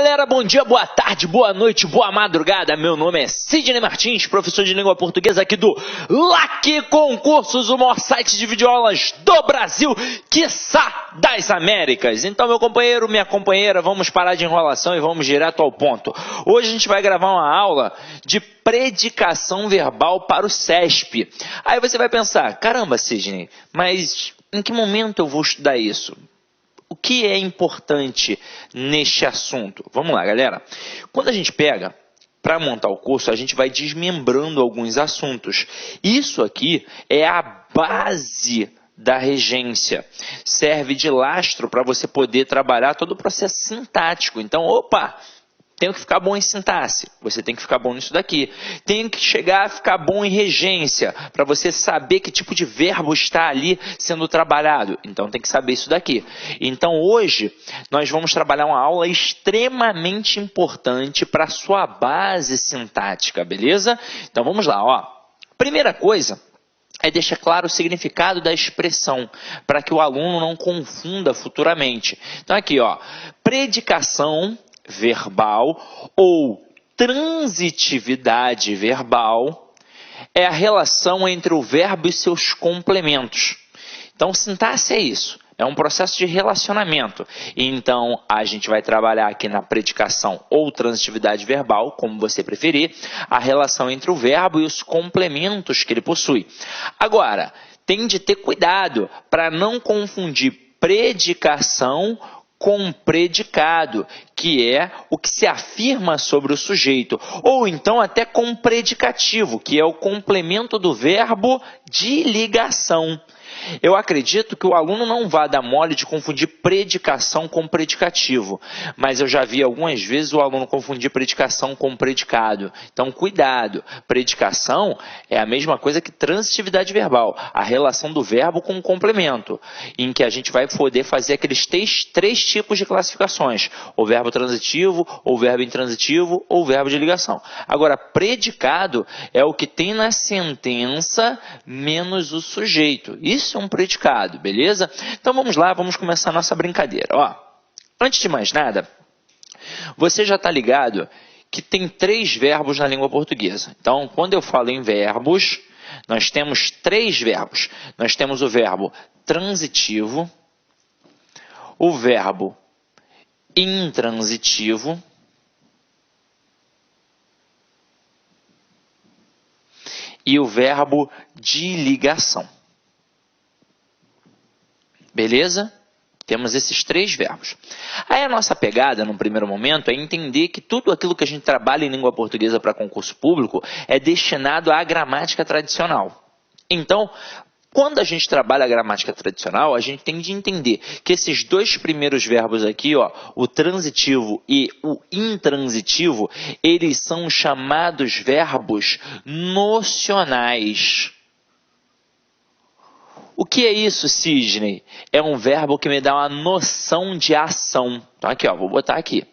Galera, bom dia, boa tarde, boa noite, boa madrugada. Meu nome é Sidney Martins, professor de língua portuguesa aqui do LAC Concursos, o maior site de videoaulas do Brasil, quiçá das Américas. Então, meu companheiro, minha companheira, vamos parar de enrolação e vamos direto ao ponto. Hoje a gente vai gravar uma aula de predicação verbal para o CESP. Aí você vai pensar, caramba, Sidney, mas em que momento eu vou estudar isso? O que é importante neste assunto? Vamos lá, galera. Quando a gente pega para montar o curso, a gente vai desmembrando alguns assuntos. Isso aqui é a base da regência. Serve de lastro para você poder trabalhar todo o processo sintático. Então, tenho que ficar bom em sintaxe, você tem que ficar bom nisso daqui. Tem que chegar a ficar bom em regência, para você saber que tipo de verbo está ali sendo trabalhado. Então tem que saber isso daqui. Então hoje nós vamos trabalhar uma aula extremamente importante para a sua base sintática, beleza? Então vamos lá, ó. Primeira coisa é deixar claro o significado da expressão, para que o aluno não confunda futuramente. Então aqui, ó, predicação verbal ou transitividade verbal é a relação entre o verbo e seus complementos. Então, sintaxe é isso, é um processo de relacionamento. Então, a gente vai trabalhar aqui na predicação ou transitividade verbal, como você preferir, a relação entre o verbo e os complementos que ele possui. Agora, tem de ter cuidado para não confundir predicação com predicado, que é o que se afirma sobre o sujeito, ou então até com predicativo, que é o complemento do verbo de ligação. Eu acredito que o aluno não vai dar mole de confundir predicação com predicativo, mas eu já vi algumas vezes o aluno confundir predicação com predicado. Então, cuidado, predicação é a mesma coisa que transitividade verbal, a relação do verbo com o complemento, em que a gente vai poder fazer aqueles três tipos de classificações, o verbo transitivo, ou verbo intransitivo, ou verbo de ligação. Agora, predicado é o que tem na sentença menos o sujeito. Isso é um predicado, beleza? Então vamos lá, vamos começar a nossa brincadeira. Ó, antes de mais nada, você já está ligado que tem 3 verbos na língua portuguesa. Então, quando eu falo em verbos, nós temos 3 verbos. Nós temos o verbo transitivo, o verbo intransitivo e o verbo de ligação. Beleza? Temos esses 3 verbos. Aí a nossa pegada, num primeiro momento, é entender que tudo aquilo que a gente trabalha em língua portuguesa para concurso público é destinado à gramática tradicional. Então, quando a gente trabalha a gramática tradicional, a gente tem de entender que esses 2 primeiros verbos aqui, ó, o transitivo e o intransitivo, eles são chamados verbos nocionais. O que é isso, Sidney? É um verbo que me dá uma noção de ação. Então aqui, ó, vou botar aqui.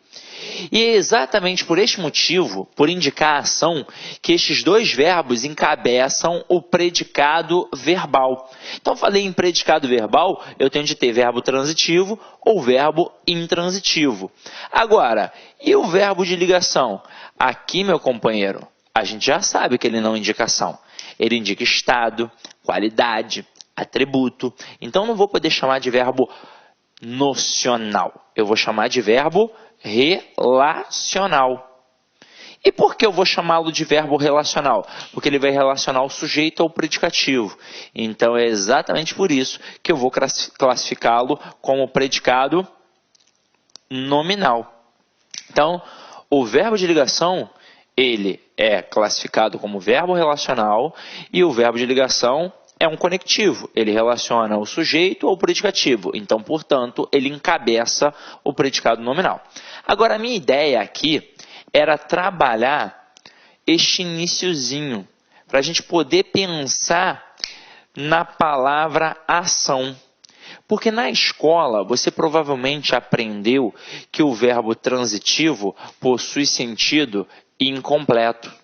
E é exatamente por este motivo, por indicar a ação, que estes 2 verbos encabeçam o predicado verbal. Então, falei em predicado verbal, eu tenho de ter verbo transitivo ou verbo intransitivo. Agora, e o verbo de ligação? Aqui, meu companheiro, a gente já sabe que ele não indica ação. Ele indica estado, qualidade, atributo. Então, não vou poder chamar de verbo nocional. Eu vou chamar de verbo relacional. E por que eu vou chamá-lo de verbo relacional? Porque ele vai relacionar o sujeito ao predicativo. Então, é exatamente por isso que eu vou classificá-lo como predicado nominal. Então, o verbo de ligação, ele é classificado como verbo relacional e o verbo de ligação é um conectivo, ele relaciona o sujeito ao predicativo, então, portanto, ele encabeça o predicado nominal. Agora, a minha ideia aqui era trabalhar este iniciozinho, para a gente poder pensar na palavra ação. Porque na escola, você provavelmente aprendeu que o verbo transitivo possui sentido incompleto.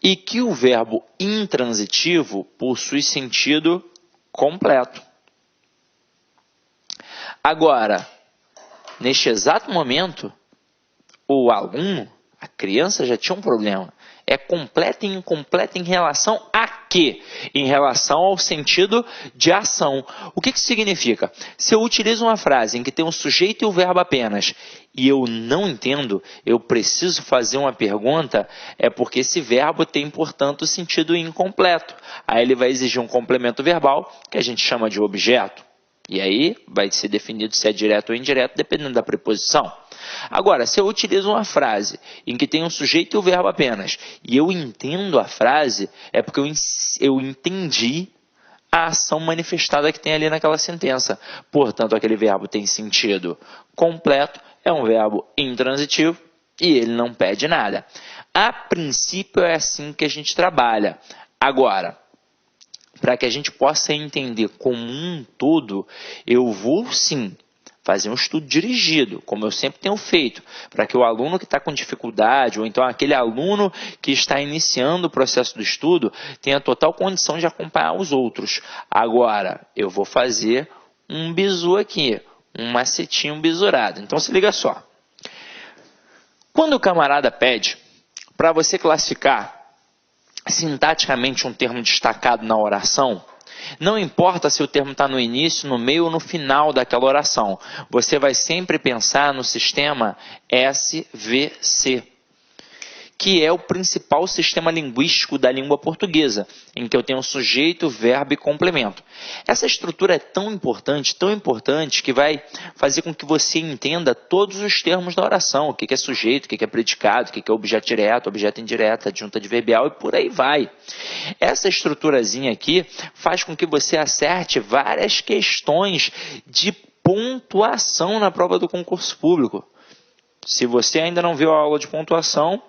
E que o verbo intransitivo possui sentido completo. Agora, Neste exato momento, o aluno, a criança já tinha um problema. É completa e incompleta em relação a quê? Em relação ao sentido de ação. O que isso significa? Se eu utilizo uma frase em que tem um sujeito e o verbo apenas, e eu não entendo, eu preciso fazer uma pergunta, é porque esse verbo tem, portanto, sentido incompleto. Aí ele vai exigir um complemento verbal, que a gente chama de objeto. E aí vai ser definido se é direto ou indireto, dependendo da preposição. Agora, se eu utilizo uma frase em que tem um sujeito e o verbo apenas, e eu entendo a frase, é porque eu entendi a ação manifestada que tem ali naquela sentença. Portanto, aquele verbo tem sentido completo, é um verbo intransitivo e ele não pede nada. A princípio é assim que a gente trabalha. Agora, para que a gente possa entender como um todo, eu vou sim fazer um estudo dirigido, como eu sempre tenho feito, para que o aluno que está com dificuldade, ou então aquele aluno que está iniciando o processo do estudo, tenha total condição de acompanhar os outros. Agora, eu vou fazer um bizu aqui, um macetinho bisurado. Então, se liga só. Quando o camarada pede para você classificar sintaticamente um termo destacado na oração, não importa se o termo está no início, no meio ou no final daquela oração, você vai sempre pensar no sistema SVC, que é o principal sistema linguístico da língua portuguesa, em que eu tenho sujeito, verbo e complemento. Essa estrutura é tão importante, que vai fazer com que você entenda todos os termos da oração, o que é sujeito, o que é predicado, o que é objeto direto, objeto indireto, adjunta adverbial e por aí vai. Essa estruturazinha aqui faz com que você acerte várias questões de pontuação na prova do concurso público. Se você ainda não viu a aula de pontuação,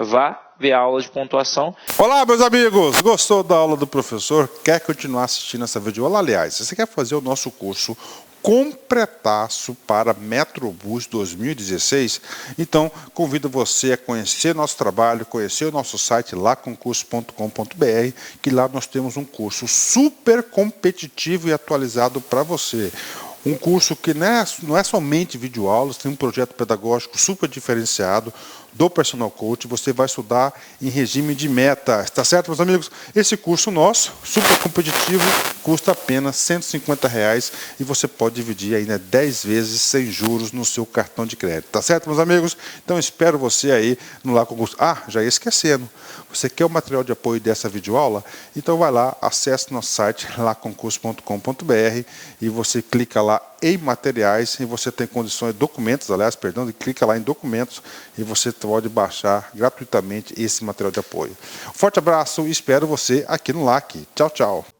vá ver a aula de pontuação. Olá, meus amigos! Gostou da aula do professor? Quer continuar assistindo essa videoaula? Aliás, se você quer fazer o nosso curso completaço para Metrobus 2016, então convido você a conhecer nosso trabalho, conhecer o nosso site laconcurso.com.br, que lá nós temos um curso super competitivo e atualizado para você. Um curso que não é somente videoaulas, tem um projeto pedagógico super diferenciado do Personal Coach. Você vai estudar em regime de metas, tá certo, meus amigos? Esse curso nosso, super competitivo, custa apenas R$ 150 e você pode dividir ainda 10 vezes sem juros no seu cartão de crédito, tá certo, meus amigos? Então espero você aí no Lá Concurso. Ah, já ia esquecendo. Você quer o material de apoio dessa videoaula? Então vai lá, acesse nosso site laconcurso.com.br e você clica lá em materiais e você tem condições, documentos, aliás, perdão, e clica lá em documentos e você pode baixar gratuitamente esse material de apoio. Forte abraço e espero você aqui no LAC. Tchau, tchau.